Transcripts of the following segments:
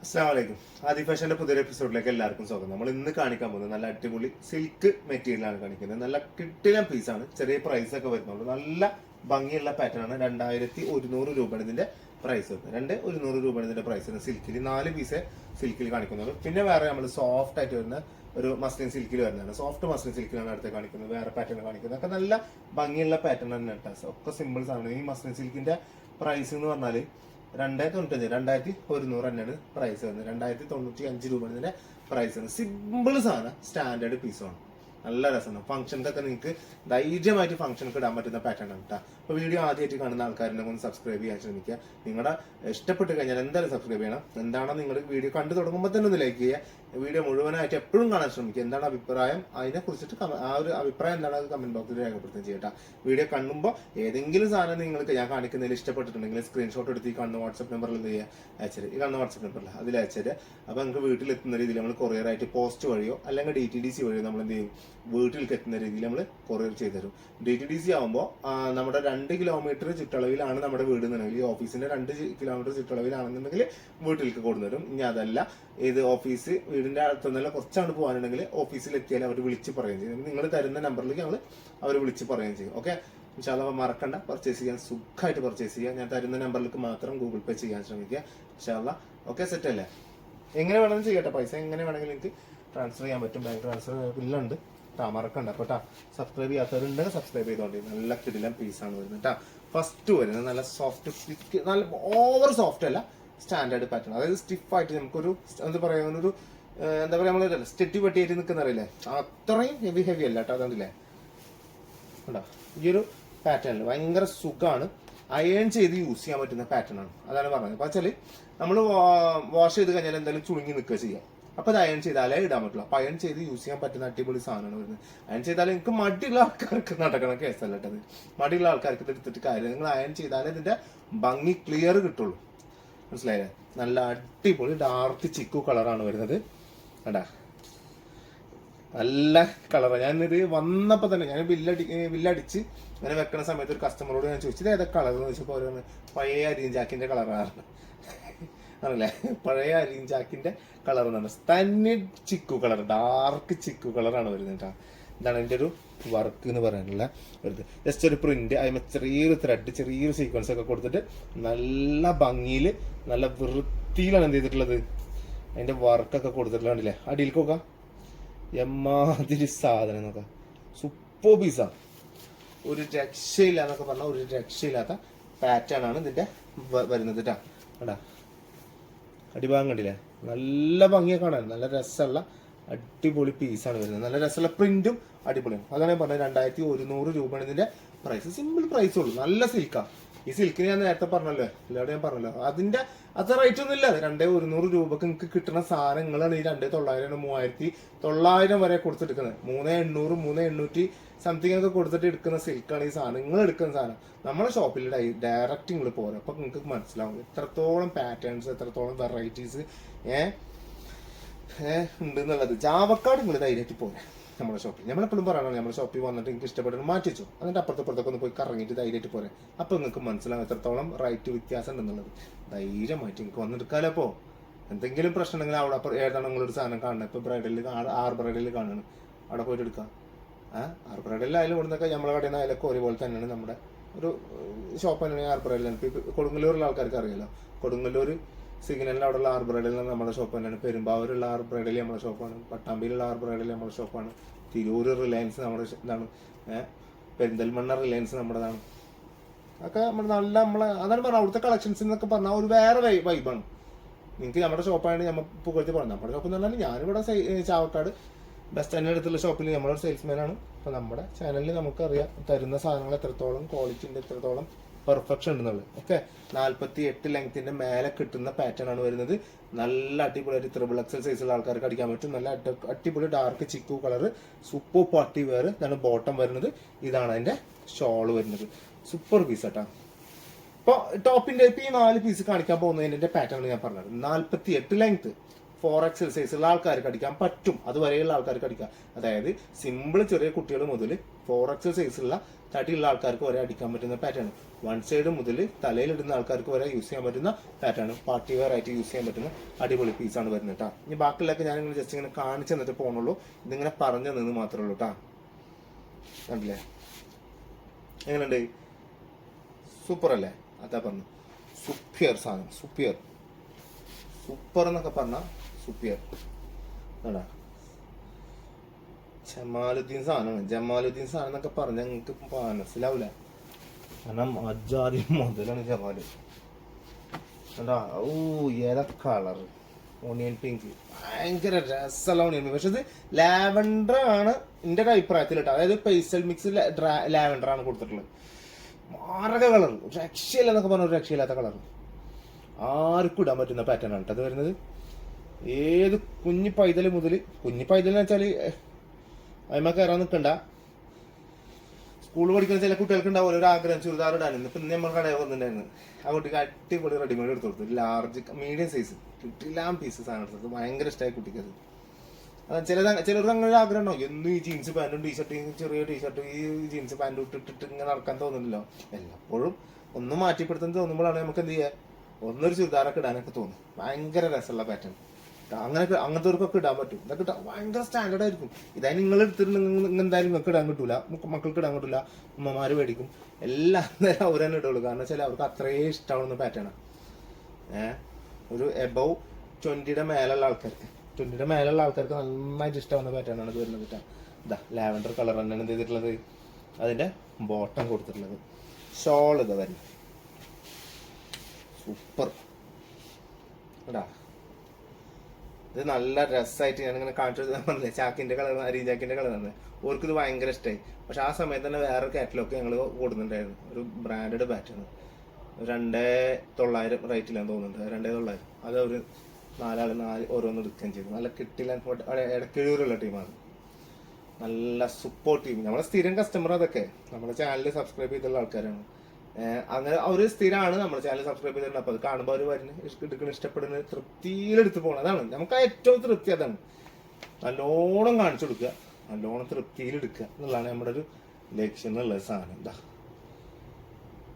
അസ്സലാമലൈക്കും. ആദി ഫാഷന്റെ പുതിയൊരു എപ്പിസോഡിലേക്ക് എല്ലാവർക്കും സ്വാഗതം. നമ്മൾ ഇന്ന് കാണിക്കാൻ പോകുന്നത് നല്ല അടിപൊളി സിൽക്ക് മെറ്റീരിയലാണ് കാണിക്കുന്നത്. നല്ല കിട്ടിലം പീസാണ്, ചെറിയ പ്രൈസ് ഒക്കെ വരുന്നുള്ളൂ. നല്ല ഭംഗിയുള്ള പാറ്റേൺ ആണ്. 2100 രൂപയാണ് ഇതിന്റെ പ്രൈസ് വരുന്നത്. 2100 രൂപയാണ് ഇതിന്റെ പ്രൈസ് വരുന്നത്. സിൽക്കിൽ 4 പീസ് സിൽക്കിൽ കാണിക്കുന്നുള്ളൂ. പിന്നെ വേറെ നമ്മൾ സോഫ്റ്റ് ആയിട്ട് വരുന്ന ഒരു മസ്ലിൻ സിൽക്കിൽ വരുന്നതാണ്. സോഫ്റ്റ് മസ്ലിൻ സിൽക്കിലാണ് അടുത്ത് കാണിക്കുന്നത്. വേറെ പാറ്റേൺ കാണിക്കുന്നത് ഒക്കെ നല്ല ഭംഗിയുള്ള പാറ്റേൺ തന്നെ കേട്ടോ. ഒക്കെ സിമ്പിൾസ് ആണ്. ഈ മസ്ലിൻ സിൽക്കിന്റെ പ്രൈസ് എന്ന് പറഞ്ഞാൽ 2100 തന്നെയാണ് പ്രൈസ് വരുന്നത്. 2095 രൂപ ഇതിന്റെ പ്രൈസ് ആണ്. സിമ്പിൾ സാധനം, സ്റ്റാൻഡേർഡ് പീസാണ്. നല്ല രസമാണ്. ഫംഗ്ഷൻക്കൊക്കെ നിങ്ങൾക്ക് ധൈര്യമായിട്ട് ഫംഗ്ഷനൊക്കെ ഇടാൻ പറ്റുന്ന പാറ്റേൺ ആണ് കേട്ടോ. അപ്പോൾ വീഡിയോ ആദ്യമായിട്ട് കാണുന്ന ആൾക്കാരെ ഒന്ന് സബ്സ്ക്രൈബ് ചെയ്യാൻ ശ്രമിക്കുക. നിങ്ങളുടെ ഇഷ്ടപ്പെട്ട് കഴിഞ്ഞാൽ എന്തായാലും സബ്സ്ക്രൈബ് ചെയ്യണം. എന്താണോ നിങ്ങൾ വീഡിയോ കണ്ടു തുടങ്ങുമ്പോൾ തന്നെ ഒന്ന് ലൈക്ക് ചെയ്യുക. വീഡിയോ മുഴുവനായിട്ട് എപ്പോഴും കാണാൻ ശ്രമിക്കുക. എന്താണ് അഭിപ്രായം, അതിനെ കുറിച്ചിട്ട് ആ ഒരു അഭിപ്രായം എന്താണ് അത് കമന്റ് ബോക്സിൽ രേഖപ്പെടുത്തുകയും ചെയ്യട്ടോ. വീഡിയോ കാണുമ്പോൾ ഏതെങ്കിലും സാധനം നിങ്ങൾക്ക് ഞാൻ കാണിക്കുന്നതിൽ ഇഷ്ടപ്പെട്ടിട്ടുണ്ടെങ്കിൽ സ്ക്രീൻഷോട്ട് എടുത്ത് ഈ കാണുന്ന വാട്സ്ആപ്പ് നമ്പറിൽ എന്ത് ചെയ്യുക, അയച്ചത്. ഈ കാണുന്ന വാട്സ്ആപ്പ് നമ്പറിൽ അതിൽ അയച്ചത്. അപ്പോൾ നിങ്ങൾക്ക് വീട്ടിലെത്തുന്ന രീതിയിൽ നമ്മൾ കൊറിയറായിട്ട് പോസ്റ്റ് വഴിയോ അല്ലെങ്കിൽ DTDC വഴിയോ നമ്മൾ എന്ത് ചെയ്യും, വീട്ടിലേക്ക് എത്തുന്ന രീതിയിൽ നമ്മൾ കൊറിയർ ചെയ്തു തരും. DTDC ആകുമ്പോൾ നമ്മുടെ 2 കിലോമീറ്റർ ചുറ്റളവിലാണ് നമ്മുടെ വീട് എന്നുണ്ടെങ്കിൽ, ഈ ഓഫീസിന്റെ 2 കിലോമീറ്റർ ചുറ്റളവിലാണെന്നുണ്ടെങ്കിൽ വീട്ടിലേക്ക് കൊണ്ടുവരും. ഇനി അതല്ല, ഇത് ഓഫീസ് വീടിന്റെ അടുത്തുനിന്നല്ല കുറച്ചാണ് പോകാനുണ്ടെങ്കിൽ ഓഫീസിൽ എത്തിയാൽ അവർ വിളിച്ച് പറയുകയും ചെയ്യും. നിങ്ങൾ തരുന്ന നമ്പറിലേക്ക് ഞങ്ങൾ അവർ വിളിച്ച് പറയുകയും ചെയ്യും. ഓക്കെ, ഇൻഷാല്ലാ മറക്കണ്ട. പർച്ചേസ് ചെയ്യാൻ സുഖമായിട്ട് പർച്ചേസ് ചെയ്യുക. ഞാൻ തരുന്ന നമ്പറിലേക്ക് മാത്രം ഗൂഗിൾ പേ ചെയ്യാൻ ശ്രമിക്കുക. ഇൻഷാല്ലാ ഓക്കെ, സെറ്റ് അല്ലേ? എങ്ങനെ വേണമെങ്കിലും ചെയ്യട്ടെ. പൈസ എങ്ങനെ വേണമെങ്കിലും എനിക്ക് ട്രാൻസ്ഫർ ചെയ്യാൻ പറ്റും. ബാങ്ക് ട്രാൻസ്ഫർ ഇല്ലുണ്ട് കേട്ടോ. മറക്കണ്ട കേട്ടോ. സബ്സ്ക്രൈബ് ചെയ്യാത്തവരുണ്ടെങ്കിൽ സബ്സ്ക്രൈബ് ചെയ്തോണ്ടി. നല്ല കിടിലം പീസാണ് വരുന്നത് കേട്ടോ. ഫസ്റ്റ് വരുന്നത് നല്ല സോഫ്റ്റ്, നല്ല ഓവർ സോഫ്റ്റ് അല്ല, സ്റ്റാൻഡേർഡ് പാറ്റേൺ. അതായത് സ്റ്റിഫായിട്ട് നമുക്കൊരു എന്താ പറയുക, ഒരു എന്താ പറയുക, നമ്മൾ സ്റ്റെറ്റി വെട്ടിയായിട്ട് നിൽക്കുന്ന അറിയില്ലേ, അത്രയും ഹെവി അല്ല കേട്ടോ. അതുകൊണ്ടില്ലേ കേട്ടോ, ഈ ഒരു പാറ്റേണിൽ ഭയങ്കര സുഖമാണ്. അയൺ ചെയ്ത് യൂസ് ചെയ്യാൻ പറ്റുന്ന പാറ്റേൺ ആണ്. അതാണ് പറഞ്ഞത്. അപ്പോൾ വെച്ചാൽ നമ്മൾ വാഷ് ചെയ്ത് കഴിഞ്ഞാൽ എന്തായാലും ചുളുങ്ങി നിൽക്കുക ചെയ്യാം. അപ്പോൾ അത് അയൺ ചെയ്താലേ ഇടാൻ പറ്റുള്ളൂ. അപ്പോൾ അയൺ ചെയ്ത് യൂസ് ചെയ്യാൻ പറ്റുന്ന അടിപൊളി സാധനമാണ് വരുന്നത്. അയൺ ചെയ്താൽ എനിക്ക് മടിയുള്ള ആൾക്കാർക്ക് നടക്കണ കേസല്ല കേട്ടത്. മടിയുള്ള ആൾക്കാർക്ക് ഇത് എടുത്തിട്ട് കാര്യം, നിങ്ങൾ അയൺ ചെയ്താലേ ഇതിന്റെ ഭംഗി ക്ലിയർ കിട്ടുള്ളൂ. മനസ്സിലായില്ലേ? നല്ല അടിപൊളി ഡാർക്ക് ചിക്കു കളറാണ് വരുന്നത് കേട്ടാ. നല്ല കളറാണ്. ഞാനിത് വന്നപ്പോൾ തന്നെ ഞാൻ ബില്ലടിച്ച് ഇങ്ങനെ വെക്കുന്ന സമയത്ത് ഒരു കസ്റ്റമറോട് ഞാൻ ചോദിച്ചത് ഏതൊക്കെ കളർ എന്ന് ചോദിച്ചപ്പോൾ ഓരോന്ന് പഴയ അരിഞ്ചാക്കിന്റെ കളറാണ്. ആണല്ലേ, പഴയ അരിഞ്ചാക്കിന്റെ കളർ എന്നാണ്. തന്നെ ചിക്കു കളർ, ഡാർക്ക് ചിക്കു കളറാണ് വരുന്നത് കേട്ടോ. ഇതാണ് എൻ്റെ ഒരു വർക്ക് എന്ന് പറയാനുള്ള വരുന്നത്. ജസ്റ്റ് ഒരു പ്രിന്റ്, അതിന് ചെറിയൊരു ത്രെഡ്, ചെറിയൊരു സീക്വൻസ് ഒക്കെ കൊടുത്തിട്ട് നല്ല ഭംഗിയിൽ നല്ല വൃത്തിയിലാണ് എന്ത് ചെയ്തിട്ടുള്ളത്, അതിന്റെ വർക്കൊക്കെ കൊടുത്തിട്ടുള്ള. കണ്ടില്ലേ അടിയിലേക്ക് നോക്കാം, എമ്മാതിരി സാധനം നോക്കാം. സൂപ്പർ പീസാ, ഒരു രക്ഷയില്ല എന്നൊക്കെ പറഞ്ഞാൽ ഒരു രക്ഷയില്ലാത്ത പാറ്റേൺ ആണ് ഇതിന്റെ വരുന്നത് കേട്ടാ. കേട്ടാ അടിഭാഗം കണ്ടില്ലേ, നല്ല ഭംഗിയെ കാണാൻ, നല്ല രസമുള്ള അടിപൊളി പീസാണ് വരുന്നത്. നല്ല രസമുള്ള പ്രിന്റും അടിപൊളിയാണ്. അതാണ് ഞാൻ പറഞ്ഞത്. 2100 രൂപയാണ് ഇതിന്റെ പ്രൈസ്. സിമ്പിൾ പ്രൈസ് ഉള്ളൂ. നല്ല സിൽക്കാ. ഈ സിൽക്കിന് ഞാൻ നേരത്തെ പറഞ്ഞല്ലോ, എല്ലാവരും ഞാൻ പറഞ്ഞല്ലോ, അതിന്റെ അത്ര റേറ്റ് ഒന്നും ഇല്ല. 2100 രൂപക്ക് നിങ്ങൾക്ക് കിട്ടുന്ന സാധനങ്ങളാണ് ഈ 2900 3900 വരെ കൊടുത്തെടുക്കുന്നത്. 3800 3800 സംതിങ് ഒക്കെ കൊടുത്തിട്ട് എടുക്കുന്ന സിൽക്കാണ് ഈ സാധനം. നിങ്ങൾ എടുക്കുന്ന സാധനം നമ്മുടെ ഷോപ്പിൽ ഡയറക്റ്റ് നിങ്ങൾ പോരാ. അപ്പൊ നിങ്ങൾക്ക് മനസ്സിലാവും എത്രത്തോളം പാറ്റേൺസ്, എത്രത്തോളം വെറൈറ്റീസ് ഉണ്ട് എന്നുള്ളത്. ചാവക്കാട് നിങ്ങൾ ധൈര്യമായിട്ട് പോരാ നമ്മുടെ ഷോപ്പിൽ. നമ്മളെപ്പോഴും പറയണം, നമ്മുടെ ഷോപ്പിൽ വന്നിട്ട് നിങ്ങൾക്ക് ഇഷ്ടപ്പെട്ടു മാറ്റി വെച്ചു, എന്നിട്ട് അപ്പുറത്തൊക്കെ ഒന്ന് പോയി കറങ്ങിയിട്ട് ധൈര്യമായിട്ട് പോരാ. അപ്പൊ നിങ്ങൾക്ക് മനസ്സിലാവും എത്രത്തോളം റേറ്റ് വ്യത്യാസം ഉണ്ടെന്നുള്ളത്. ധൈര്യമായിട്ട് നിങ്ങൾക്ക് വന്നെടുക്കാലോ. അപ്പോൾ എന്തെങ്കിലും പ്രശ്നം ഉണ്ടെങ്കിൽ അവിടെ ഏതാണ് നിങ്ങളൊരു സാധനം കാണുന്നത്. ഇപ്പൊ ബ്രൈഡലിൽ ബ്രൈഡലിൽ കാണുന്നു, അവിടെ പോയിട്ട് എടുക്കാം. ബ്രൈഡലിലായാലും ഇവിടുന്നൊക്കെ നമ്മളെ കടയിൽ നിന്ന് അതിലൊക്കെ ഒരുപോലെ തന്നെയാണ്. നമ്മുടെ ഒരു ഷോപ്പ് തന്നെയാണ് ബ്രൈഡൽ. ഇപ്പൊ കൊടുങ്ങല്ലൂരുള്ള ആൾക്കാർക്ക് അറിയാലോ, കൊടുങ്ങല്ലൂർ സിഗ്നലിൽ അവിടെയുള്ള ബ്രൈഡൽ നമ്മുടെ ഷോപ്പ് തന്നെയാണ്. പെരുമ്പാവൂരുള്ള ബ്രൈഡൽ നമ്മുടെ ഷോപ്പാണ്. പട്ടാമ്പിയിലുള്ള ബ്രൈഡൽ നമ്മുടെ ഷോപ്പാണ്. തിരൂർ റിലയൻസ് നമ്മുടെ ഇതാണ്. പെരിന്തൽമണ്ണ റിലയൻസ് നമ്മുടേതാണ്. അതൊക്കെ നമ്മുടെ നല്ല അതാണ് പറഞ്ഞത്. അവിടുത്തെ കളക്ഷൻസ് എന്നൊക്കെ പറഞ്ഞാൽ ഒരു വേറെ വൈബാണ്. നിങ്ങൾക്ക് നമ്മുടെ ഷോപ്പാണ് നമ്മൾ പുകഴ്ത്തി പറഞ്ഞത്. നമ്മുടെ ഷോപ്പ് എന്ന് പറഞ്ഞാൽ ഞാനിവിടെ ചാവക്കാട് ബസ് സ്റ്റാൻഡിൻ്റെ അടുത്തുള്ള ഷോപ്പിൽ നമ്മളൊരു സെയിൽസ്മാനാണ്. അപ്പോൾ നമ്മുടെ ചാനലിൽ നമുക്കറിയാം തരുന്ന സാധനങ്ങൾ എത്രത്തോളം ക്വാളിറ്റി ഉണ്ട്, എത്രത്തോളം പെർഫെക്ഷൻ ഉണ്ടെന്നുള്ളത്. ഓക്കെ, 48 ലെങ്ത്തിന്റെ മേലെ കിട്ടുന്ന പാറ്റേൺ ആണ് വരുന്നത്. നല്ല അടിപൊളിയായിട്ട് XXL സൈസുള്ള ആൾക്കാർക്ക് അടിക്കാൻ പറ്റും. നല്ല അടിപൊളി ഡാർക്ക് ചിക്കു കളർ, സൂപ്പർ പാർട്ടി വെയർ. ഇതാണ് ബോട്ടം വരുന്നത്. ഇതാണ് അതിന്റെ ഷോള് വരുന്നത്. സൂപ്പർ പീസ് കേട്ടോ. ഇപ്പോൾ ടോപ്പിന്റെ ഇപ്പൊ ഈ 4 പീസ് കാണിക്കാൻ പോകുന്നതിന്റെ പാറ്റേൺ ഞാൻ പറഞ്ഞത്. 48 ലെങ്ത്, 4XL സൈസുള്ള ആൾക്കാർക്ക് അടിക്കാൻ പറ്റും, അതുവരെയുള്ള ആൾക്കാർക്ക് അടിക്കാം. അതായത് സിമ്പിൾ ചെറിയ കുട്ടികൾ മുതൽ 4XL സൈസുള്ള തടിയുള്ള ആൾക്കാർക്ക് വരെ അടിക്കാൻ പറ്റുന്ന പാറ്റേൺ. വൺ സൈഡ് മുതൽ തലയിലിടുന്ന ആൾക്കാർക്ക് വരെ യൂസ് ചെയ്യാൻ പറ്റുന്ന പാറ്റേൺ, പാർട്ടി വെയർ ആയിട്ട് യൂസ് ചെയ്യാൻ പറ്റുന്ന അടിപൊളി പീസാണ് വരുന്നത് കേട്ടോ. ഇനി ബാക്കിയുള്ളതൊക്കെ ഞാനിങ്ങനെ ജസ്റ്റ് ഇങ്ങനെ കാണിച്ചു തന്നിട്ട് പോകണുള്ളൂ, ഇതിങ്ങനെ പറഞ്ഞു നിന്ന് മാത്രമേ ഉള്ളൂ കേട്ടോ. കണ്ടില്ലേ എങ്ങനെയുണ്ട്? സൂപ്പർ അല്ലേ? അതാ പറഞ്ഞു സുപ്പിയർ സാധനം, സുപ്പിയർ സൂപ്പർ എന്നൊക്കെ പറഞ്ഞ സുപ്പിയർ. ആടാ ജമാലുദ്ദീൻ സാധനമാണ്, ജമാലുദ്ദീൻ സാധനം എന്നൊക്കെ പറഞ്ഞാൽ നിങ്ങൾക്ക് മനസ്സിലാവില്ല, കാരണം അജാതി മുതലാണ് ജമാല്. കണ്ടാ ഓ ഏതാ കളർ, ഓണിയൻ പിങ്ക്, ഭയങ്കര രസമുള്ള ഓണിയൻ പിങ്ക്. പക്ഷെ ഇത് ലാവൻഡർ ആണ് എൻ്റെ ഒരു അഭിപ്രായത്തിൽ കേട്ടോ. അതായത് പേസ്റ്റൽ മിക്സ് ലാവൻഡർ ആണ് കൊടുത്തിട്ടുള്ളത്. മാരക കളർ, രക്ഷയില്ല എന്നൊക്കെ പറഞ്ഞ ഒരു രക്ഷയില്ലാത്ത കളർ, ആർക്കും ഇടാൻ പറ്റുന്ന പാറ്റേൺ ആണ് അത് വരുന്നത്. ഏത് കുഞ്ഞി പൈതൽ മുതൽ, കുഞ്ഞി പൈതൽ എന്ന് വെച്ചാൽ അതിമ കയറാൻ നിൽക്കണ്ട, സ്കൂൾ പഠിക്കുന്ന ചില കുട്ടികൾക്ക് ഉണ്ടാവും ഒരു ആഗ്രഹം ചുരിദാർ ഇടാനും. ഇപ്പം നമ്മൾ കടയിൽ വന്നിട്ടുണ്ടായിരുന്നു, ആ കുട്ടിക്ക് അടിപൊളി റെഡിമെയ്ഡ് എടുത്ത് കൊടുത്തു, ലാർജ് മീഡിയം സൈസ് കിട്ടില്ല പീസ് സാധനം എടുത്തത്. ഭയങ്കര ഇഷ്ടമായി കുട്ടിക്ക് അത്. ചിലർക്ക് അങ്ങനെ ഒരു ആഗ്രഹം ഉണ്ടാവും, എന്നും ഈ ജീൻസ് പാൻറ്റും ടീഷർട്ടും ചെറിയ ടീഷർട്ടും ഈ ജീൻസ് പാൻറ്റും ഇട്ടിട്ട് ഇങ്ങനെ നടക്കാൻ തോന്നുന്നില്ലോ. എല്ലാപ്പോഴും ഒന്ന് മാറ്റിപ്പെടുത്താൻ തോന്നുമ്പോഴാണ് നമുക്ക് എന്ത് ചെയ്യുക, ഒന്നൊരു ചുരിദാറൊക്കെ ഇടാനൊക്കെ തോന്നും. ഭയങ്കര രസമുള്ള പാറ്റേൺ, അങ്ങനത്തെവർക്കൊക്കെ ഇടാൻ പറ്റും. ഇതൊക്കെ ഭയങ്കര സ്റ്റാൻഡേർഡ് ആയിരിക്കും. ഇതായി നിങ്ങൾ എടുത്തിട്ടുണ്ടെങ്കിൽ എന്തായാലും നിങ്ങൾക്ക് ഇടാൻ കിട്ടൂല, മക്കൾക്ക് ഇടാൻ കിട്ടൂല, ഉമ്മമാര് മേടിക്കും, എല്ലാം നേരം അവർ തന്നെ ഇടുള്ളൂ. കാരണം വെച്ചാൽ അവർക്ക് അത്രയും ഇഷ്ടമാവുന്ന പാറ്റേണാണ്. ഒരു എബവ് 20യുടെ മേലുള്ള ആൾക്കാർക്ക്, 20യുടെ മേലുള്ള ആൾക്കാർക്ക് നന്നായിട്ട് ഇഷ്ടമാവുന്ന പാറ്റേണാണ് ഇത് വരുന്നത് കേട്ടോ. ഇതാ ലാവൻഡർ കളർ തന്നെയാണ് എന്ത് ചെയ്തിട്ടുള്ളത്, അതിന്റെ ബോട്ടം കൊടുത്തിട്ടുള്ളത്. ഷോൾ ഇതാ വരുന്നത്, സൂപ്പർ കേട്ടാ. ഇത് നല്ല രസമായിട്ട് ഞാനിങ്ങനെ കാണിച്ചു പറഞ്ഞില്ലേ, ചാക്കിന്റെ കളർ, അരി ചാക്കിന്റെ കളറാണ്. ഓർക്ക് ഇത് ഭയങ്കര ഇഷ്ടമായി. പക്ഷെ ആ സമയത്ത് തന്നെ വേറെ കാറ്റലോഗ് ഞങ്ങൾ കൊടുക്കുന്നുണ്ടായിരുന്നു, ഒരു ബ്രാൻഡഡ് പാറ്റേൺ 2900 റേറ്റിലാന്ന് തോന്നുന്നുണ്ട്, 2900. അത് ഒരു 4 ഓരോന്ന് എടുക്കുകയും ചെയ്തു. നല്ല കിട്ടില്ല, ഇടക്കിഴൂരുള്ള ടീമാണ്, നല്ല സപ്പോർട്ട് ടീം. നമ്മളെ സ്ഥിരം കസ്റ്റമർ അതൊക്കെ നമ്മുടെ ചാനൽ സബ്സ്ക്രൈബ് ചെയ്തുള്ള ആൾക്കാരാണ്. അങ്ങനെ അവർ സ്ഥിരമാണ് നമ്മുടെ ചാനൽ സബ്സ്ക്രൈബ് ചെയ്തിട്ടുണ്ട്. അപ്പോൾ അത് കാണുമ്പോൾ അവർ വരുന്നത് എടുക്കുന്ന ഇഷ്ടപ്പെടുന്ന തൃപ്തിയിലെടുത്ത് പോകണം. അതാണ് നമുക്ക് ഏറ്റവും തൃപ്തി, അതാണ് നല്ലോണം കാണിച്ചു കൊടുക്കുക, നല്ലോണം തൃപ്തിയിലെടുക്കുക എന്നുള്ളതാണ് നമ്മുടെ ഒരു ലക്ഷ്യം എന്നുള്ള സാധനം. എന്താ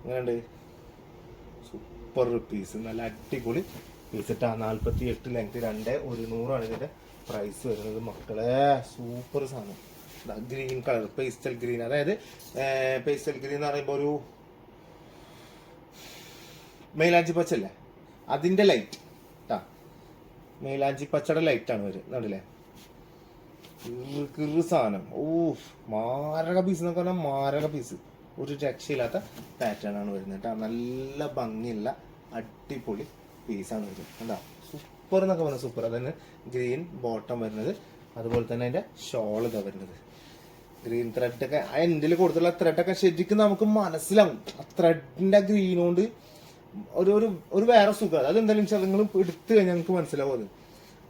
അങ്ങനെയുണ്ട്, സൂപ്പർ പീസ്, നല്ല അടിപൊളി പീസ് ഇട്ടാ. 48 ലെങ്ത്, 2100 ഇതിന്റെ പ്രൈസ് വരുന്നത് മക്കളെ. സൂപ്പർ സാധനം. Green colour, pastel green. അതായത് പേസ്റ്റൽ ഗ്രീൻ എന്ന് പറയുമ്പോൾ ഒരു മൈലാഞ്ചി പച്ചല്ലേ, അതിന്റെ ലൈറ്റ് കേട്ടാ, മൈലാഞ്ചി പച്ചയുടെ ലൈറ്റാണ് വരും. കണ്ടില്ലേ കിറു സാധനം. ഓ മാരക പീസ് എന്നൊക്കെ പറഞ്ഞാൽ മാരക പീസ്, ഒരു രക്ഷയില്ലാത്ത പാറ്റേൺ ആണ് വരുന്നത് കേട്ടോ. നല്ല ഭംഗിയുള്ള അടിപൊളി പീസാണ് വരുന്നത്. എന്താ സൂപ്പർ എന്നൊക്കെ പറഞ്ഞാൽ സൂപ്പർ. അതന്നെ ഗ്രീൻ ബോട്ടം വരുന്നത്, അതുപോലെ തന്നെ അതിന്റെ ഷോൾ ഇതാ വരുന്നത്. ഗ്രീൻ ത്രെഡൊക്കെ ആ എൻഡിൽ കൊടുത്തുള്ള ത്രെഡൊക്കെ ശരിക്കും നമുക്ക് മനസ്സിലാവും. ആ ത്രെഡിന്റെ ഗ്രീൻ കൊണ്ട് ഒരു വേറെ സുഖം. അതെന്തായാലും നിങ്ങൾ എടുത്തു കഴിഞ്ഞാൽ നിങ്ങൾക്ക് മനസ്സിലാവും.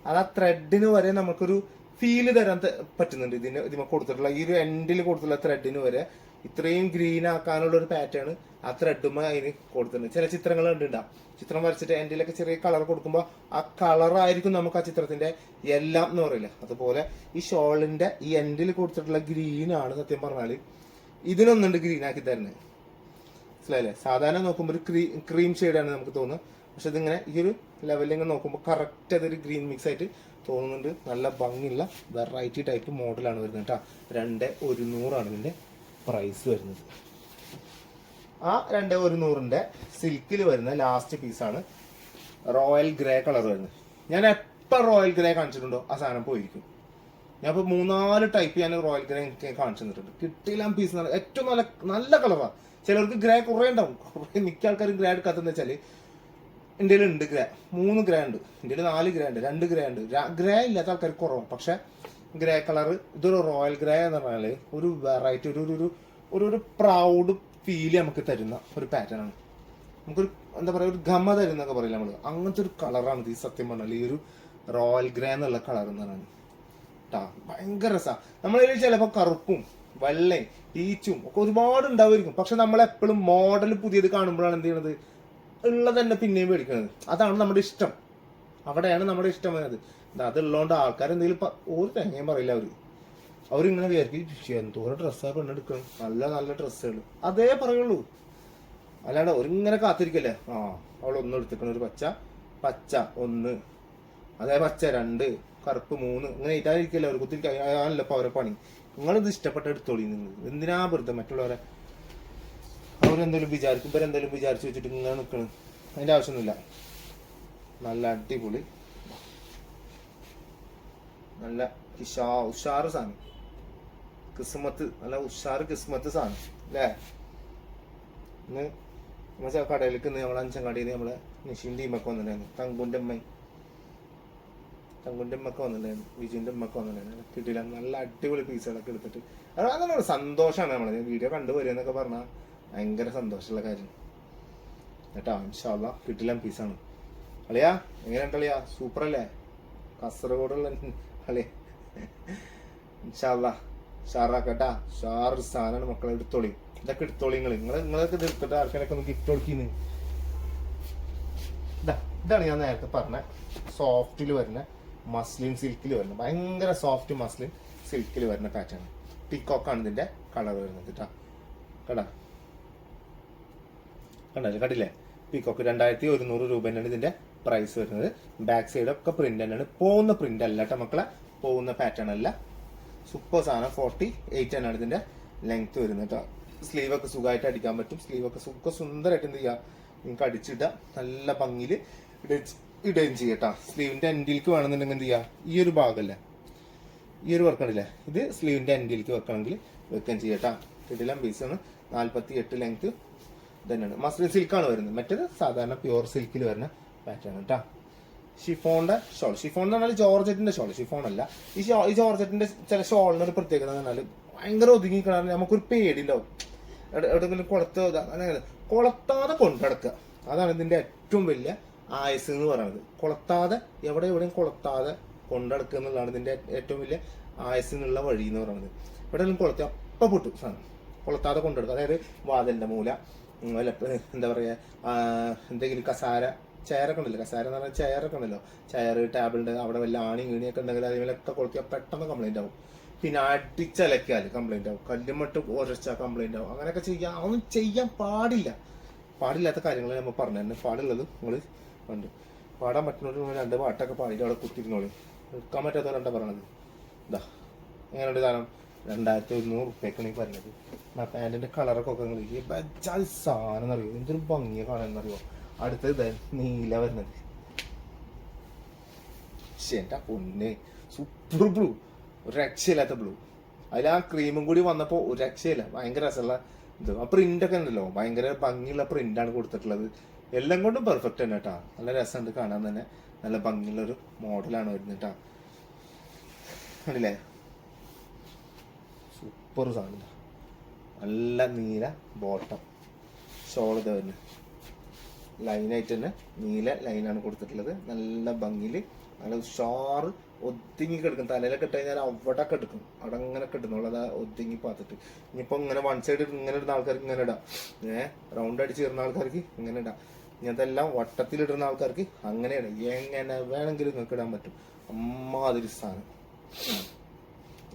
അത് ആ ത്രെഡിന് വരെ നമുക്കൊരു ഫീല് തരാൻ പറ്റുന്നുണ്ട്. ഇതിന് കൊടുത്തിട്ടുള്ള ഈ ഒരു എൻഡിൽ കൊടുത്തിട്ടുള്ള ത്രെഡിന് വരെ ഇത്രയും ഗ്രീൻ ആക്കാനുള്ള ഒരു പാറ്റേൺ ആ ത്രെഡുമ്പോൾ അതിന് കൊടുത്തിട്ടുണ്ട്. ചില ചിത്രങ്ങൾ കണ്ടിട്ടുണ്ടാവും, ചിത്രം വരച്ചിട്ട് എൻഡിലൊക്കെ ചെറിയ കളർ കൊടുക്കുമ്പോൾ ആ കളറായിരിക്കും നമുക്ക് ആ ചിത്രത്തിന്റെ എല്ലാം എന്ന് പറയില്ല. അതുപോലെ ഈ ഷോളിന്റെ ഈ എൻഡിൽ കൊടുത്തിട്ടുള്ള ഗ്രീൻ ആണ് സത്യം പറഞ്ഞാൽ ഇതിനൊന്നുണ്ട് ഗ്രീൻ ആക്കി തരുന്നത്. മനസ്സിലായില്ലേ? സാധാരണ നോക്കുമ്പോൾ ഒരു ക്രീം ഷെയ്ഡാണ് നമുക്ക് തോന്നുന്നത്, പക്ഷെ ഇതിങ്ങനെ ഈ ഒരു ലെവലിൽ ഇങ്ങനെ നോക്കുമ്പോൾ കറക്റ്റ് അതൊരു ഗ്രീൻ മിക്സ് ആയിട്ട് തോന്നുന്നുണ്ട്. നല്ല ഭംഗിയുള്ള വെറൈറ്റി ടൈപ്പ് മോഡലാണ് വരുന്നത് കേട്ടോ. 2100 ഇതിന്റെ പ്രൈസ് വരുന്നത്. ആ 2100 സിൽക്കിൽ വരുന്ന ലാസ്റ്റ് പീസാണ് റോയൽ ഗ്രേ കളർ വരുന്നത്. ഞാൻ എപ്പോൾ റോയൽ ഗ്രേ കാണിച്ചിട്ടുണ്ടോ ആ സാധനം പോയിരിക്കും. ഞാൻ ഇപ്പോൾ 3-4 ടൈപ്പ് ഞാൻ റോയൽ ഗ്രേ കാണിച്ചു തന്നിട്ടുണ്ട്. കിട്ടില്ല പീസ്, ഏറ്റവും നല്ല കളറാണ്. ചിലർക്ക് ഗ്രേ കുറേ ഉണ്ടാവും, മിക്ക ആൾക്കാരും ഗ്രേ എടുക്കാത്തതെന്ന് വെച്ചാൽ എൻ്റെ ഉണ്ട് ഗ്രേ 3 ഗ്രേ ഉണ്ട്, എൻ്റെ 4 ഗ്രേ ഉണ്ട്, 2 ഗ്രേ ഉണ്ട്. ഗ്രേ ഇല്ലാത്ത ആൾക്കാർ കുറവാണ്. പക്ഷെ ഗ്രേ കളർ ഇതൊരു റോയൽ ഗ്രേ എന്ന് പറഞ്ഞാൽ ഒരു വെറൈറ്റി, ഒരു പ്രൗഡ് ഫീൽ നമുക്ക് തരുന്ന ഒരു പാറ്റേൺ ആണ്. നമുക്കൊരു എന്താ പറയുക, ഒരു ഗമ തരുന്നൊക്കെ പറയില്ല നമ്മൾ, അങ്ങനത്തെ ഒരു കളറാണ് ഇത്. സത്യം പറഞ്ഞാൽ ഈ ഒരു റോയൽ ഗ്രേ എന്നുള്ള കളർ എന്ന് പറയുന്നത് കേട്ടാ ഭയങ്കര രസമാണ്. നമ്മളിൽ ചിലപ്പോൾ കറുപ്പും വെള്ളയും ഈച്ചും ഒക്കെ ഒരുപാട് ഉണ്ടാവുമായിരിക്കും. പക്ഷെ നമ്മളെപ്പോഴും മോഡൽ പുതിയത് കാണുമ്പോഴാണ് എന്ത് ചെയ്യണത്, ഉള്ളത് തന്നെ പിന്നെയും മേടിക്കുന്നത്. അതാണ് നമ്മുടെ ഇഷ്ടം. അവിടെയാണ് നമ്മുടെ ഇഷ്ടം വരുന്നത്. അതുള്ളതുകൊണ്ട് ആൾക്കാർ എന്തെങ്കിലും ഒരു തേങ്ങയും പറയില്ല. അവരിങ്ങനെ വിചാരിക്കും എന്തോരം ഡ്രസ്സാണ് പെണ്ണെടുക്കണം, നല്ല നല്ല ഡ്രസ്സുകൾ, അതേ പറയുള്ളൂ. അല്ലാണ്ട് ഒരിങ്ങനെ കാത്തിരിക്കല്ലേ. അവൾ ഒന്ന് എടുത്തിക്കണ, ഒരു പച്ച 1, അതേ പച്ച 2, കറുപ്പ് 3, ഇങ്ങനെ ഇതായിരിക്കല്ലേ അവർ കുത്തിരിക്കാനല്ലോ ഇപ്പൊ അവരെ പണി. നിങ്ങളിത് ഇഷ്ടപ്പെട്ട എടുത്തോളി. നിങ്ങൾ എന്തിനാ വെറുതെ മറ്റുള്ളവരെ അവരെന്തെങ്കിലും വിചാരിക്കും, ഇവരെന്തെങ്കിലും വിചാരിച്ചു വെച്ചിട്ട് ഇങ്ങനെ നിൽക്കണം, അതിന്റെ ആവശ്യമൊന്നുമില്ല. നല്ല അടിപൊളി, നല്ല ഉഷാറ് സാധനം, കിസ്മത്ത്, നല്ല ഉഷാറ് കിസ്മത്ത് സാധനം അല്ലേ. ഇന്ന് നമ്മളെ കടയിലേക്ക് നമ്മളെ അഞ്ചങ്ങാടിയിൽ നമ്മളെ നിഷിന്റെ ടീമൊക്കെ വന്നിട്ടുണ്ടായിരുന്നു. തങ്കുന്റെ അമ്മക്ക് വന്നിട്ടുണ്ടായിരുന്നു, വിജുവിന്റെ അമ്മക്ക് വന്നിട്ടുണ്ടായിരുന്നു. കിട്ടില്ല, നല്ല അടിപൊളി പീസുകളൊക്കെ എടുത്തിട്ട് അതാണ് സന്തോഷമാണ്. നമ്മള് വീഡിയോ കണ്ടുവരിക എന്നൊക്കെ പറഞ്ഞാൽ ഭയങ്കര സന്തോഷമുള്ള കാര്യം കേട്ടോ. ഇൻഷാ അല്ലാഹ് കിട്ടില്ല പീസാണ്. അളിയാ എങ്ങനെയുണ്ട് അളിയാ? സൂപ്പർ അല്ലേ? കാസർഗോഡുള്ള അളിയ ഇൻഷാ അല്ലാഹ് ഷാറാക്കട്ടാ. ഷാറ് സാധനമാണ് മക്കളെ, എടുത്തോളി. ഇതൊക്കെ എടുത്തോളി. നിങ്ങളൊക്കെ ഇത് എടുത്തിട്ട് ആർക്കാനൊക്കെ ഒന്ന് ഗിഫ്റ്റ് കൊടുക്കുന്നു. ഇതാണ് ഞാൻ നേരത്തെ പറഞ്ഞ സോഫ്റ്റിൽ വരുന്ന മസ്ലിൻ സിൽക്കിൽ വരുന്ന, ഭയങ്കര സോഫ്റ്റ് മസ്ലിൻ സിൽക്കിൽ വരുന്ന പാറ്റേൺ. പീക്കോക്കാണ് ഇതിന്റെ കളർ വരുന്നത് കേട്ടോ. കണ്ടില്ലേ? പീക്കോക്ക് 2100 രൂപ തന്നെയാണ് ഇതിന്റെ പ്രൈസ് വരുന്നത്. ബാക്ക് സൈഡ് ഒക്കെ പ്രിന്റ് തന്നെയാണ്, പോകുന്ന പ്രിന്റ് അല്ല കേട്ടോ മക്കളെ, പോകുന്ന പാറ്റേൺ അല്ല. സൂപ്പർ സാധനം. 48 തന്നെയാണ് ഇതിന്റെ ലെങ്ത് വരുന്നത് കേട്ടോ. സ്ലീവ് ഒക്കെ സുഖമായിട്ട് അടിക്കാൻ പറ്റും. സ്ലീവ് ഒക്കെ സുന്ദരമായിട്ട് എന്ത് ചെയ്യാം, നിങ്ങൾക്ക് അടിച്ചിട്ട നല്ല ഭംഗിയിൽ ഇടുകയും ചെയ്യട്ടാ. സ്ലീവിന്റെ എൻഡിലേക്ക് വേണമെന്നുണ്ടെങ്കിൽ എന്ത് ചെയ്യാം, ഈ ഒരു ഭാഗമല്ലേ, ഈ ഒരു വർക്കണില്ലേ, ഇത് സ്ലീവിന്റെ എൻഡിലേക്ക് വെക്കണമെങ്കിൽ വെക്കുകയും ചെയ്യട്ടാ. കിടിലം പീസാണ്. 48 ലെങ്ത് തന്നെയാണ്. മസ്ലിൻ സിൽക്കാണ് വരുന്നത്. മറ്റേത് സാധാരണ പ്യുവർ സിൽക്കിൽ വരുന്ന പാറ്റേൺ കേട്ടാ. ഷിഫോണിന്റെ ഷോൾ, ഷിഫോൺ എന്ന് പറഞ്ഞാൽ ജോർജറ്റിന്റെ ഷോൾ, ഷിഫോൺ അല്ല. ഈ ജോർജറ്റിന്റെ ചില ഷോളിന് ഒരു പ്രത്യേകത എന്ന് പറഞ്ഞാൽ ഭയങ്കര ഒതുങ്ങിക്കണം. നമുക്കൊരു പേടി ഉണ്ടാവും, എവിടെയെങ്കിലും കൊളത്താതെ കൊണ്ടടക്കുക. അതാണ് ഇതിന്റെ ഏറ്റവും വലിയ ആയുസ് എന്ന് പറയുന്നത്. കൊളത്താതെ എവിടെയും കൊളത്താതെ കൊണ്ടടക്കുക എന്നുള്ളതാണ് ഇതിന്റെ ഏറ്റവും വലിയ ആയുസിനുള്ള വഴി എന്ന് പറയുന്നത്. എവിടെയെങ്കിലും കൊളത്തി അപ്പം പൊട്ടും സാധനം. കൊളത്താതെ കൊണ്ടെടുക്കുക. അതായത് വാതിലിന്റെ മൂല, എന്താ പറയാ, എന്തെങ്കിലും കസാര, ചെയറൊക്കെ ഉണ്ടല്ലോ, കസാര എന്ന് പറഞ്ഞാൽ ചെയറൊക്കെ ഉണ്ടല്ലോ, ചെയർ ടേബിളിന്റെ അവിടെ വല്ല ആണി വീണിയൊക്കെ ഉണ്ടെങ്കിൽ അതിലൊക്കെ കൊളത്തിയാൽ പെട്ടെന്ന് കംപ്ലൈന്റ് ആവും. പിന്നെ അടിച്ചലക്കിയാൽ കംപ്ലൈന്റ് ആവും, കല്ലുമട്ട് ഉരച്ചാൽ കംപ്ലൈന്റ് ആവും. അങ്ങനെയൊക്കെ ഒന്നും ചെയ്യാൻ പാടില്ലാത്ത കാര്യങ്ങൾ നമ്മൾ പറഞ്ഞു തന്നെ. പാടുള്ളത് നിങ്ങൾ കണ്ടു. പാടാൻ പറ്റുന്നവർ 2 പാട്ടൊക്കെ പാടിയിട്ട് അവിടെ കുത്തിരുന്നോളി. എടുക്കാൻ പറ്റാത്തവരെന്താ പറയണത്. എങ്ങനെയുണ്ട് സാധനം? 2100 റുപ്യക്കാണ് ഈ പറഞ്ഞത്. പാൻറ്റിന്റെ കളറൊക്കെ ഈ ബജാജ് സാധനം എന്നറിയോ, എന്തൊരു ഭംഗിയെ കാണാന്നറിയോ. അടുത്തത് നീല വരുന്നത്. എന്റെ പൊന്നെ, സൂപ്പർ ബ്ലൂ, ഒരു രക്ഷയില്ലാത്ത ബ്ലൂ. അതിൽ ആ ക്രീമും കൂടി വന്നപ്പോ ഒരു രക്ഷയില്ല, ഭയങ്കര രസമുള്ള ഇത്. ആ പ്രിന്റ് ഒക്കെ ഉണ്ടല്ലോ, ഭയങ്കര ഭംഗിയുള്ള പ്രിന്റാണ് കൊടുത്തിട്ടുള്ളത്. എല്ലാം കൊണ്ടും പെർഫെക്റ്റ് തന്നെ കേട്ടാ. നല്ല രസമുണ്ട് കാണാൻ തന്നെ, നല്ല ഭംഗിയുള്ള ഒരു മോഡലാണ് വരുന്നത് കേട്ടാ. കണ്ടില്ലേ, സൂപ്പർ സാധനം. നല്ല നീല ബോട്ടം, ഷോൾ ഇത് വരുന്നത് ലൈനായിട്ട് തന്നെ നീല ലൈനാണ് കൊടുത്തിട്ടുള്ളത്. നല്ല ഭംഗിയിൽ നല്ല ഉഷാറ് ഒതുങ്ങി കിടക്കും. തലയിലൊക്കെ ഇട്ട് കഴിഞ്ഞാൽ അവിടെ കിടക്കും, അവിടെ അങ്ങനെ കിട്ടുന്നുള്ളൂ. അത് ഒതുങ്ങി പാത്തിട്ട്. ഇനിയിപ്പോൾ ഇങ്ങനെ വൺ സൈഡ് ഇങ്ങനെ ഇടുന്ന ആൾക്കാർക്ക് ഇങ്ങനെ ഇടാം, റൗണ്ട് അടിച്ച് ഇടുന്ന ആൾക്കാർക്ക് ഇങ്ങനെ ഇടാം. ഇങ്ങനത്തെ എല്ലാം വട്ടത്തിലിടുന്ന ആൾക്കാർക്ക് അങ്ങനെയാണ്, എങ്ങനെ വേണമെങ്കിലും നിങ്ങൾക്ക് ഇടാൻ പറ്റും. അമ്മാതിരി സാധനം.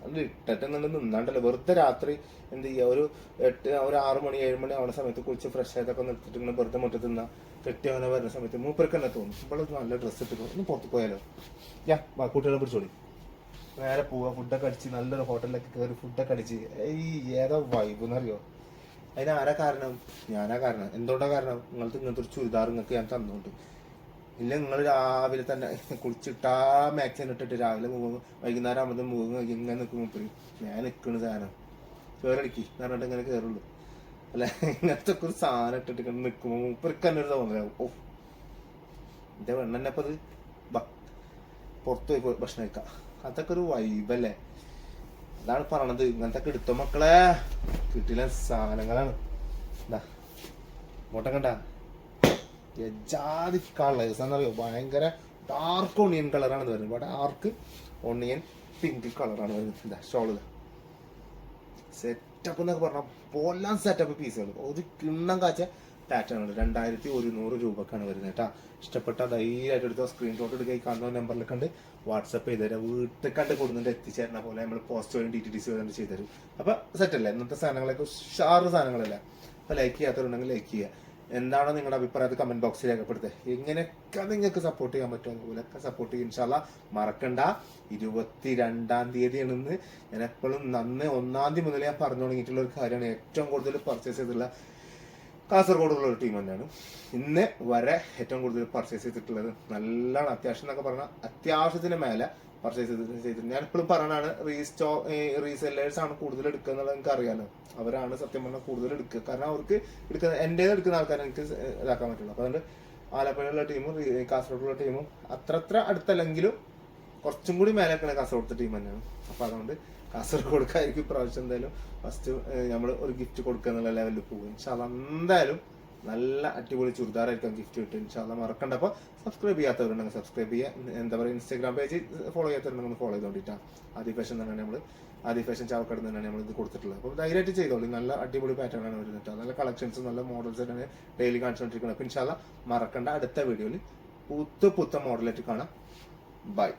അത് ഇട്ടിട്ട് നിന്നാണ്ടല്ലോ വെറുതെ രാത്രി എന്ത് ചെയ്യുക, ഒരു 6 മണി 7 മണി ആവുന്ന സമയത്ത് കുളിച്ച് ഫ്രഷ് ആയതൊക്കെ നിർത്തിട്ട് ഇങ്ങനെ വെറുതെ മുറ്റത്ത് നിന്നാ കെട്ടി അങ്ങനെ വരുന്ന സമയത്ത് മൂപ്പർക്ക് തന്നെ തോന്നും ഇപ്പോൾ നല്ല ഡ്രസ്സ് ഇട്ടിട്ട് ഒന്ന് പുറത്ത് പോയാലോ. കുട്ടികളെ പിടിച്ചോളി, നേരെ പോവാ. ഫുഡൊക്കെ അടിച്ച് നല്ലൊരു ഹോട്ടലിലൊക്കെ കയറി ഫുഡൊക്കെ അടിച്ച് ഏതാ വൈബ് എന്നറിയോ. അതിനാരാ കാരണം? ഞാനാ കാരണം. എന്തുകൊണ്ടാ കാരണം? ഇങ്ങനത്തെ ഒരു ചുരിദാർ നിങ്ങൾക്ക് ഞാൻ തന്നോണ്ട്. ഇല്ല, നിങ്ങൾ രാവിലെ തന്നെ കുളിച്ചിട്ടാ മാക്സിൻ ഇട്ടിട്ട് രാവിലെ വൈകുന്നേരം ആകുമ്പോൾ മുഖം ഇങ്ങനെ നിൽക്കുമ്പോൾ ഞാൻ നിൽക്കണ സാധനം കയറടിക്ക് എന്ന് പറഞ്ഞിട്ട് ഇങ്ങനെ കയറുള്ളൂ. അല്ല, ഇങ്ങനത്തെ ഒക്കെ ഒരു സാധനം ഇട്ടിട്ട് ഇങ്ങനെ നിൽക്കുമ്പോൾ മൂപ്പർക്ക് തന്നെ ഒരു തോന്നലാവും. ഓ, എന്റെ വെണ്ണന്നെ അപ്പൊ അത് പുറത്തു പോയി ഭക്ഷണം കഴിക്കാം. അതൊക്കെ ഒരു വൈബല്ലേ. അതാണ് പറയണത്. ഇങ്ങനത്തെ ഒക്കെ എടുത്തോ മക്കളെ, കിട്ടില്ല സാധനങ്ങളാണ്. എന്താ ഇങ്ങോട്ടെ കണ്ട ജാതി കളേഴ്സ് എന്നറിയോ, ഭയങ്കര ഡാർക്ക് ഓണിയൻ കളറാണ് ഇത് വരുന്നത്. ഡാർക്ക് ഓണിയൻ പിങ്ക് കളറാണ് വരുന്നത്. എന്താ ഷോള് സെറ്റപ്പ് എന്നൊക്കെ പറഞ്ഞാൽ പോലാൻ സെറ്റപ്പ് പീസുകൾ. ഒരു കിണ്ണം കാച്ച പാറ്റേൺ 2100 രൂപക്കാണ് വരുന്നത് കേട്ടോ. ഇഷ്ടപ്പെട്ട ധൈര്യമായിട്ട് എടുത്തോ, സ്ക്രീൻഷോട്ട് എടുക്കുക, ഈ കാണുന്ന നമ്പറിൽ കണ്ട് വാട്സപ്പ് ചെയ്ത് തരാം. വീട്ടിൽ കണ്ട് കൊടുത്തിട്ട് എത്തിച്ചേരുന്ന പോലെ നമ്മൾ പോസ്റ്റ് വഴി DTDC വഴി ചെയ്തു തരും. അപ്പൊ സെറ്റല്ലേ ഇന്നത്തെ സാധനങ്ങളൊക്കെ ഉഷാറ് സാധനങ്ങളല്ല. അപ്പൊ ലൈക്ക് ചെയ്യാത്തവരുണ്ടെങ്കിൽ ലൈക്ക് ചെയ്യുക. എന്താണോ നിങ്ങളുടെ അഭിപ്രായത്തിൽ കമന്റ് ബോക്സിൽ രേഖപ്പെടുത്തുക. എങ്ങനെയൊക്കെ നിങ്ങൾക്ക് സപ്പോർട്ട് ചെയ്യാൻ പറ്റുമോ അതുപോലെയൊക്കെ സപ്പോർട്ട് ചെയ്യും. ഇൻഷാല്ലാ മറക്കണ്ട, 22-ാം തീയതിയാണെന്ന് ഞാൻ എപ്പോഴും 1-ാം തീയതി മുതൽ ഞാൻ പറഞ്ഞു തുടങ്ങിയിട്ടുള്ള ഒരു കാര്യമാണ്. ഏറ്റവും കൂടുതൽ പർച്ചേസ് ചെയ്തിട്ടുള്ള കാസർഗോഡുള്ള ഒരു ടീം തന്നെയാണ്. ഇന്ന് വരെ ഏറ്റവും കൂടുതൽ പർച്ചേസ് ചെയ്തിട്ടുള്ളത് നല്ലോണം അത്യാവശ്യം എന്നൊക്കെ പറഞ്ഞാൽ അത്യാവശ്യത്തിന് മേലെ പർച്ചേസ് ചെയ്തിട്ടുണ്ട്. ഞാൻ എപ്പോഴും പറയണാണ് റീസെല്ലേഴ്സ് ആണ് കൂടുതൽ എടുക്കുക എന്നുള്ളത് എനിക്ക് അറിയാലോ. അവരാണ് സത്യം പറഞ്ഞാൽ കൂടുതൽ എടുക്കുക. കാരണം അവർക്ക് എന്റേത് എടുക്കുന്ന ആൾക്കാരെ എനിക്ക് ഇതാക്കാൻ പറ്റുള്ളൂ. അപ്പൊ അതുകൊണ്ട് ആലപ്പുഴയുള്ള ടീമും കാസർഗോഡുള്ള ടീമും അത്ര അടുത്തല്ലെങ്കിലും കുറച്ചും കൂടി മേലേക്കാണ് കാസർഗോഡത്തെ ടീം തന്നെയാണ്. അപ്പൊ അതുകൊണ്ട് കാസർഗോഡ്ക്കായിരിക്കും ഇപ്രാവശ്യം എന്തായാലും ഫസ്റ്റ് നമ്മൾ ഒരു ഗിഫ്റ്റ് കൊടുക്കുക എന്നുള്ള ലെവലിൽ പോകും. ഇൻഷാല്ലാ എന്തായാലും നല്ല അടിപൊളി ചുരിദാറായിരിക്കും ഗിഫ്റ്റ് കിട്ടും. ഇൻഷാല്ലാ മറക്കണ്ട. അപ്പോൾ സബ്സ്ക്രൈബ് ചെയ്യാത്തവരുണ്ടെങ്കിൽ സബ്സ്ക്രൈബ് ചെയ്യുക. എന്താ പറയുക, ഇൻസ്റ്റാഗ്രാം പേജ് ഫോളോ ചെയ്യാത്തവരുണ്ടെങ്കിൽ ഫോളോ ചെയ്തോണ്ടിട്ടാണ്. ആദി ഫാഷൻ തന്നെയാണ് നമ്മൾ ചാവക്കാട് തന്നെയാണ് നമ്മൾ ഇത് കൊടുത്തിട്ടുള്ളത്. അപ്പോൾ ധൈര്യമായിട്ട് ചെയ്തോളൂ. നല്ല അടിപൊളി പാറ്റേൺ ആണ് വരുന്നത്. നല്ല കളക്ഷൻസ് നല്ല മോഡൽസ് തന്നെയാണ് ഡെയിലി കാണിച്ചുകൊണ്ടിരിക്കുന്നത്. അപ്പോൾ ഇൻഷാല്ലാ മറക്കണ്ട, അടുത്ത വീഡിയോയിൽ പുത്ത മോഡലായിട്ട് കാണാം. ബൈ.